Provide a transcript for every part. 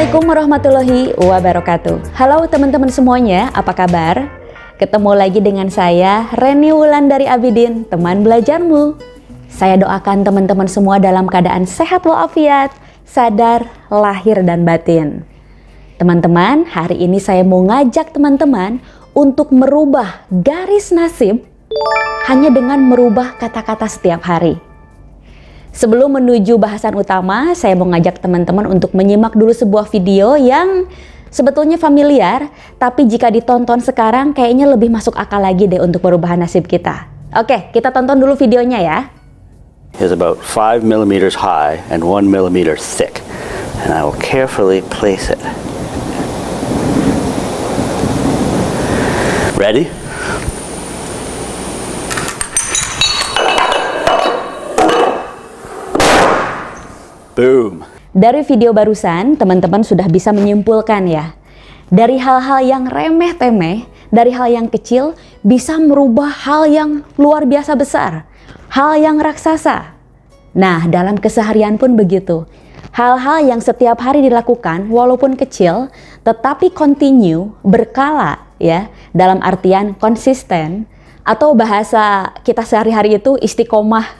Assalamualaikum warahmatullahi wabarakatuh. Halo teman-teman semuanya, apa kabar? Ketemu lagi dengan saya, Reni Wulandari Abidin, teman belajarmu. Saya doakan teman-teman semua dalam keadaan sehat walafiat, sadar, lahir dan batin. Teman-teman, hari ini saya mau ngajak teman-teman untuk merubah garis nasib hanya dengan merubah kata-kata setiap hari. Sebelum menuju bahasan utama, saya mau ngajak teman-teman untuk menyimak dulu sebuah video yang sebetulnya familiar, tapi jika ditonton sekarang kayaknya lebih masuk akal lagi deh untuk perubahan nasib kita. Oke, kita tonton dulu videonya ya. Is about 5 millimeters high and 1 millimeter thick, and I will carefully place it. Ready? Boom. Dari video barusan, teman-teman sudah bisa menyimpulkan ya. Dari hal-hal yang remeh-temeh, dari hal yang kecil, bisa merubah hal yang luar biasa besar. Hal yang raksasa. Nah, dalam keseharian pun begitu. Hal-hal yang setiap hari dilakukan, walaupun kecil, tetapi continue, berkala ya. Dalam artian konsisten, atau bahasa kita sehari-hari itu istiqomah.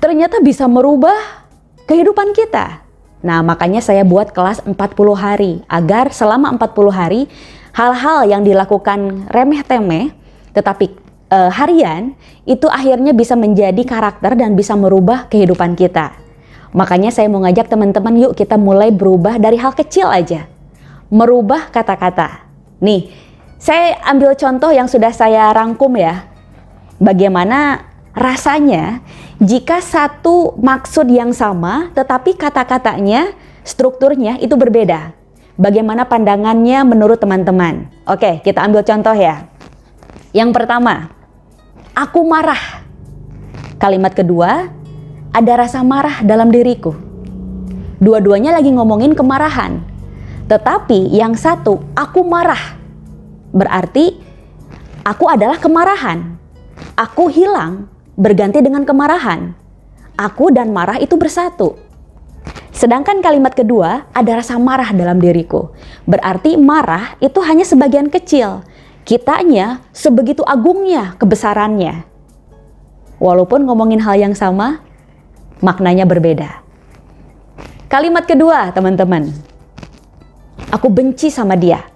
Ternyata bisa merubah kehidupan kita. Nah, makanya saya buat kelas 40 hari agar selama 40 hari hal-hal yang dilakukan remeh-temeh tetapi harian itu akhirnya bisa menjadi karakter dan bisa merubah kehidupan kita. Makanya saya mau ngajak teman-teman, yuk kita mulai berubah dari hal kecil aja. Merubah kata-kata. Nih, saya ambil contoh yang sudah saya rangkum ya. Bagaimana rasanya jika satu maksud yang sama tetapi kata-katanya, strukturnya itu berbeda. Bagaimana pandangannya menurut teman-teman? Oke, kita ambil contoh ya. Yang pertama, aku marah. Kalimat kedua, ada rasa marah dalam diriku. Dua-duanya lagi ngomongin kemarahan. Tetapi yang satu, aku marah. Berarti aku adalah kemarahan. Aku hilang berganti dengan kemarahan. Aku dan marah itu bersatu. Sedangkan kalimat kedua, ada rasa marah dalam diriku. Berarti marah itu hanya sebagian kecil. Kitanya sebegitu agungnya kebesarannya. Walaupun ngomongin hal yang sama, maknanya berbeda. Kalimat kedua, teman-teman. Aku benci sama dia.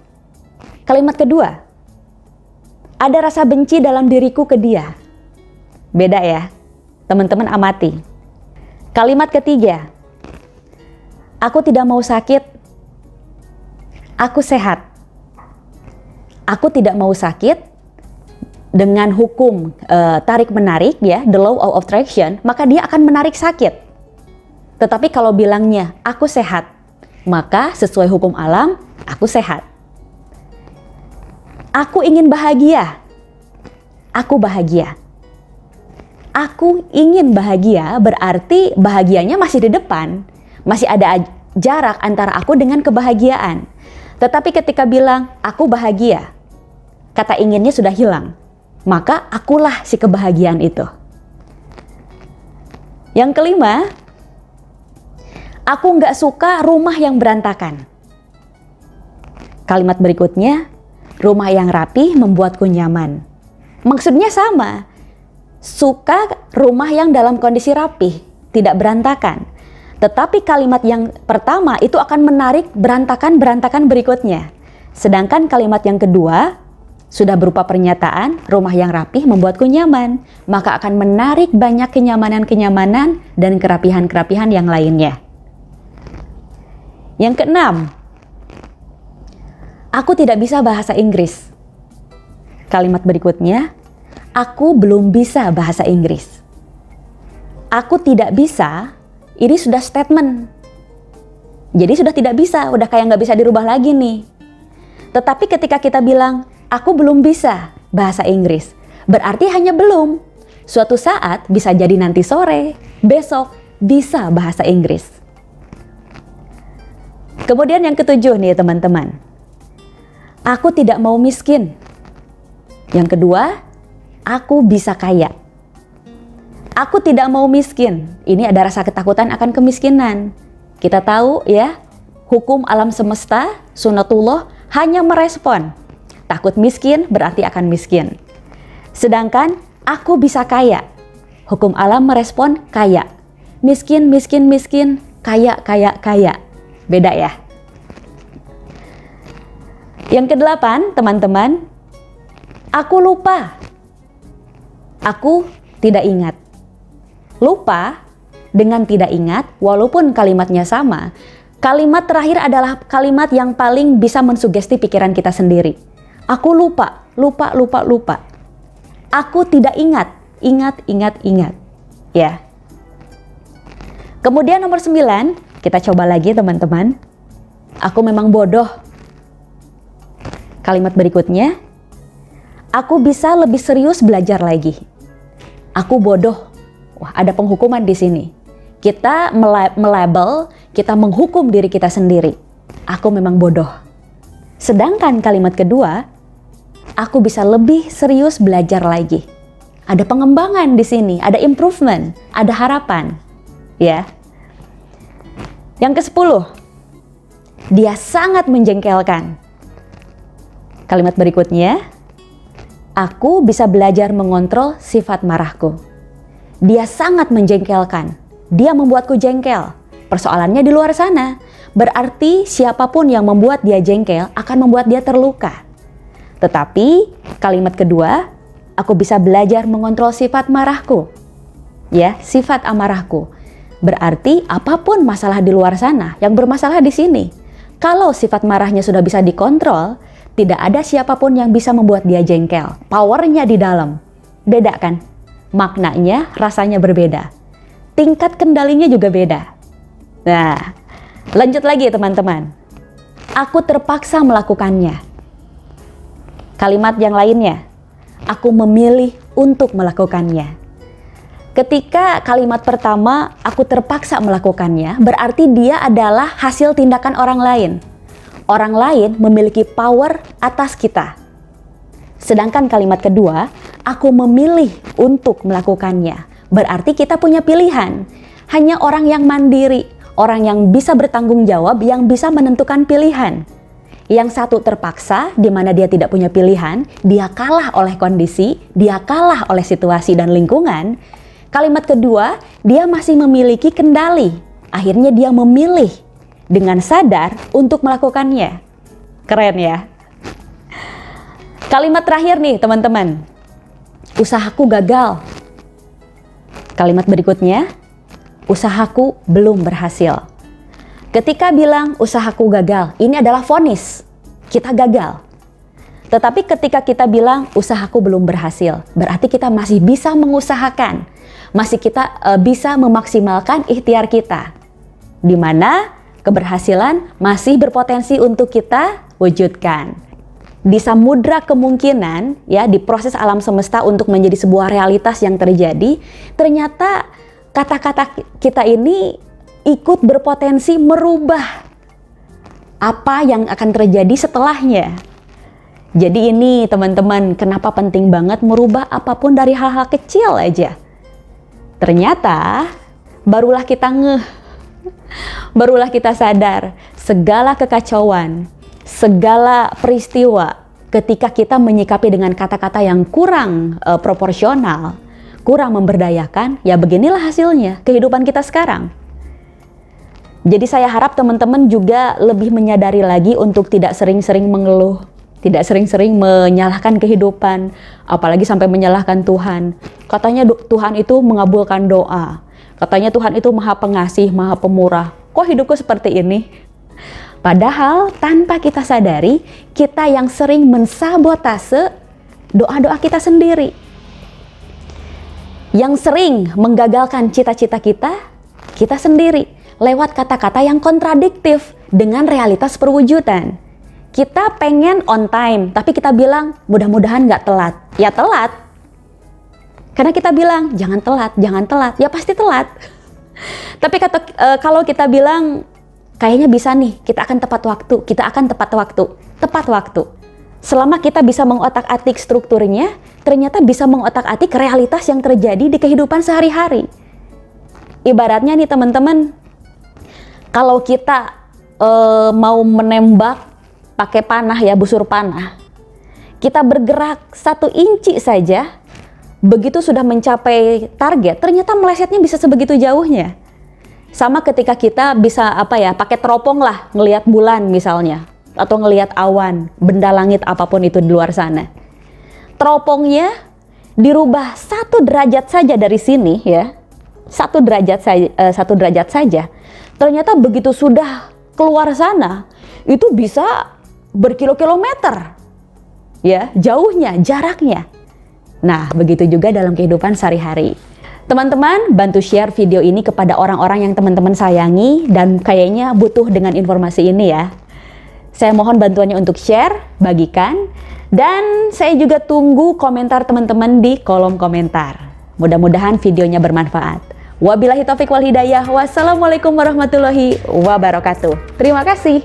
Kalimat kedua, ada rasa benci dalam diriku ke dia. Beda ya, teman-teman amati. Kalimat ketiga, aku tidak mau sakit, aku sehat. Aku tidak mau sakit dengan hukum tarik-menarik ya, the law of attraction, maka dia akan menarik sakit. Tetapi kalau bilangnya aku sehat, maka sesuai hukum alam, aku sehat. Aku ingin bahagia, aku bahagia. Aku ingin bahagia berarti bahagianya masih di depan. Masih ada jarak antara aku dengan kebahagiaan. Tetapi ketika bilang aku bahagia, kata inginnya sudah hilang. Maka akulah si kebahagiaan itu. Yang kelima, aku nggak suka rumah yang berantakan. Kalimat berikutnya, rumah yang rapi membuatku nyaman. Maksudnya sama. Suka rumah yang dalam kondisi rapih, tidak berantakan. Tetapi kalimat yang pertama itu akan menarik berantakan-berantakan berikutnya. Sedangkan kalimat yang kedua sudah berupa pernyataan, rumah yang rapih membuatku nyaman. Maka akan menarik banyak kenyamanan-kenyamanan dan kerapihan-kerapihan yang lainnya. Yang keenam, aku tidak bisa bahasa Inggris. Kalimat berikutnya, aku belum bisa bahasa Inggris. Aku tidak bisa, ini sudah statement. Jadi sudah tidak bisa, udah kayak nggak bisa dirubah lagi nih. Tetapi ketika kita bilang, aku belum bisa bahasa Inggris, berarti hanya belum. Suatu saat, bisa jadi nanti sore, besok, bisa bahasa Inggris. Kemudian yang ketujuh nih teman-teman. Aku tidak mau miskin. Yang kedua, aku bisa kaya. Aku tidak mau miskin. Ini ada rasa ketakutan akan kemiskinan. Kita tahu ya, hukum alam semesta, sunatullah, hanya merespon. Takut miskin berarti akan miskin. Sedangkan aku bisa kaya. Hukum alam merespon kaya. Miskin, miskin, miskin, kaya, kaya, kaya. Beda ya. Yang kedelapan, teman-teman, aku lupa. Aku tidak ingat. Lupa dengan tidak ingat, walaupun kalimatnya sama, kalimat terakhir adalah kalimat yang paling bisa mensugesti pikiran kita sendiri. Aku lupa, lupa, lupa, lupa. Aku tidak ingat, ingat, ingat, ingat. Ya. Kemudian nomor 9, kita coba lagi teman-teman. Aku memang bodoh. Kalimat berikutnya, aku bisa lebih serius belajar lagi. Aku bodoh. Wah, ada penghukuman di sini. Kita melabel, kita menghukum diri kita sendiri. Aku memang bodoh. Sedangkan kalimat kedua, aku bisa lebih serius belajar lagi. Ada pengembangan di sini, ada improvement, ada harapan. Ya. Yang ke-10, dia sangat menjengkelkan. Kalimat berikutnya, aku bisa belajar mengontrol sifat marahku. Dia sangat menjengkelkan. Dia membuatku jengkel. Persoalannya di luar sana. Berarti siapapun yang membuat dia jengkel akan membuat dia terluka. Tetapi kalimat kedua, aku bisa belajar mengontrol sifat marahku. Ya, sifat amarahku. Berarti apapun masalah di luar sana, yang bermasalah di sini. Kalau sifat marahnya sudah bisa dikontrol, tidak ada siapapun yang bisa membuat dia jengkel. Powernya di dalam. Beda kan? Maknanya, rasanya berbeda. Tingkat kendalinya juga beda. Nah, lanjut lagi teman-teman. Aku terpaksa melakukannya. Kalimat yang lainnya, aku memilih untuk melakukannya. Ketika kalimat pertama, aku terpaksa melakukannya, berarti dia adalah hasil tindakan orang lain. Orang lain memiliki power atas kita. Sedangkan kalimat kedua, aku memilih untuk melakukannya. Berarti kita punya pilihan. Hanya orang yang mandiri, orang yang bisa bertanggung jawab, yang bisa menentukan pilihan. Yang satu terpaksa, di mana dia tidak punya pilihan, dia kalah oleh kondisi, dia kalah oleh situasi dan lingkungan. Kalimat kedua, dia masih memiliki kendali. Akhirnya dia memilih dengan sadar untuk melakukannya. Keren ya? Kalimat terakhir nih teman-teman, usahaku gagal. Kalimat berikutnya, usahaku belum berhasil. Ketika bilang usahaku gagal, ini adalah vonis, kita gagal. Tetapi ketika kita bilang usahaku belum berhasil, berarti kita masih bisa mengusahakan, masih kita bisa memaksimalkan ikhtiar kita. Di mana keberhasilan masih berpotensi untuk kita wujudkan. Di samudra kemungkinan, ya, di proses alam semesta untuk menjadi sebuah realitas yang terjadi, ternyata kata-kata kita ini ikut berpotensi merubah apa yang akan terjadi setelahnya. Jadi ini teman-teman, kenapa penting banget merubah apapun dari hal-hal kecil aja. Ternyata barulah kita barulah kita sadar segala kekacauan, segala peristiwa ketika kita menyikapi dengan kata-kata yang kurang proporsional, kurang memberdayakan, ya beginilah hasilnya kehidupan kita sekarang. Jadi saya harap teman-teman juga lebih menyadari lagi untuk tidak sering-sering mengeluh, tidak sering-sering menyalahkan kehidupan, apalagi sampai menyalahkan Tuhan. Katanya Tuhan itu mengabulkan doa, katanya Tuhan itu maha pengasih, maha pemurah. Kok hidupku seperti ini? Padahal tanpa kita sadari, kita yang sering mensabotase doa-doa kita sendiri. Yang sering menggagalkan cita-cita kita sendiri, lewat kata-kata yang kontradiktif dengan realitas perwujudan. Kita pengen on time, tapi kita bilang mudah-mudahan nggak telat. Ya telat. Karena kita bilang jangan telat, ya pasti telat. Tapi kalau kita bilang kayaknya bisa nih, kita akan tepat waktu. Selama kita bisa mengotak-atik strukturnya, ternyata bisa mengotak-atik realitas yang terjadi di kehidupan sehari-hari. Ibaratnya nih teman-teman, kalau kita mau menembak pakai panah ya, busur panah, kita bergerak 1 inci saja, begitu sudah mencapai target, ternyata melesetnya bisa sebegitu jauhnya. Sama ketika kita bisa pakai teropong lah, ngelihat bulan misalnya, atau ngelihat awan, benda langit apapun itu di luar sana. Teropongnya dirubah 1 derajat saja dari sini ya, 1 derajat saja, ternyata begitu sudah keluar sana, itu bisa berkilo-kilometer ya, jauhnya, jaraknya. Nah, begitu juga dalam kehidupan sehari-hari. Teman-teman, bantu share video ini kepada orang-orang yang teman-teman sayangi dan kayaknya butuh dengan informasi ini ya. Saya mohon bantuannya untuk share, bagikan, dan saya juga tunggu komentar teman-teman di kolom komentar. Mudah-mudahan videonya bermanfaat. Wabillahi taufiq wal hidayah. Wassalamualaikum warahmatullahi wabarakatuh. Terima kasih.